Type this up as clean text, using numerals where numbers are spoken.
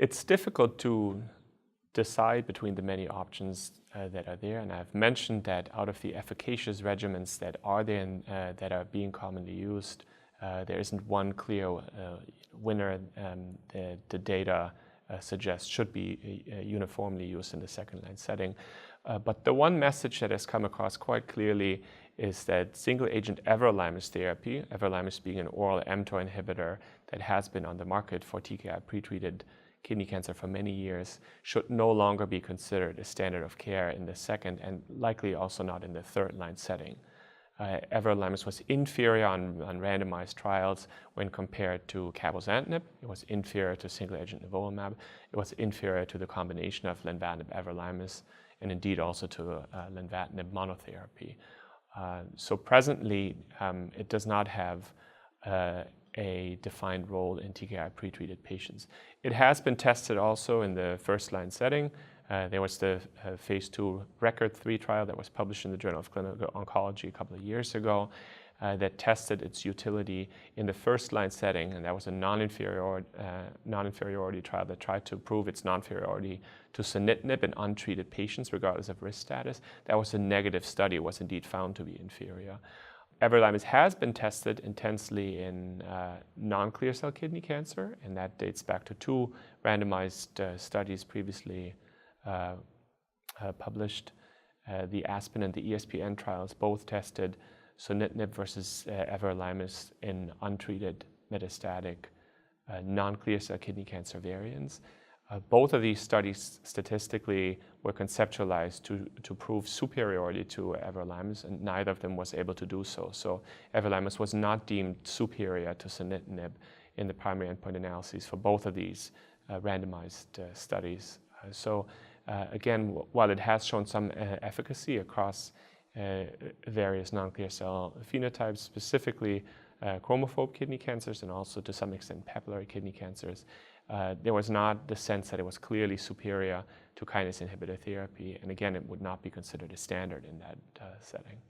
It's difficult to decide between the many options that are there, and I've mentioned that out of the efficacious regimens that are there and that are being commonly used, there isn't one clear winner that the data suggests should be uniformly used in the second-line setting. But the one message that has come across quite clearly is that single-agent everolimus therapy, everolimus being an oral mTOR inhibitor that has been on the market for TKI pretreated kidney cancer for many years, should no longer be considered a standard of care in the second and likely also not in the third-line setting. Everolimus was inferior on randomized trials when compared to cabozantinib. It was inferior to single-agent nivolumab. It was inferior to the combination of lenvatinib, everolimus, and indeed also to lenvatinib monotherapy. So presently, it does not have a defined role in TKI pretreated patients. It has been tested also in the first-line setting. There was the phase 2 RECORD-3 trial that was published in the Journal of Clinical Oncology a couple of years ago that tested its utility in the first-line setting, and that was a non-inferiority trial that tried to prove its non-inferiority to sunitinib in untreated patients regardless of risk status. That was a negative study. It was indeed found to be inferior. Everolimus has been tested intensely in non-clear cell kidney cancer, and that dates back to 2 randomized studies previously published. The ASPEN and the ESPN trials both tested sunitinib versus everolimus in untreated metastatic non-clear cell kidney cancer variants. Both of these studies statistically were conceptualized to prove superiority to everolimus, and neither of them was able to do so. So everolimus was not deemed superior to sunitinib in the primary endpoint analyses for both of these randomized studies. Again, while it has shown some efficacy across various non-clear cell phenotypes, specifically chromophobe kidney cancers and also to some extent papillary kidney cancers, there was not the sense that it was clearly superior to kinase inhibitor therapy, and again, it would not be considered a standard in that setting.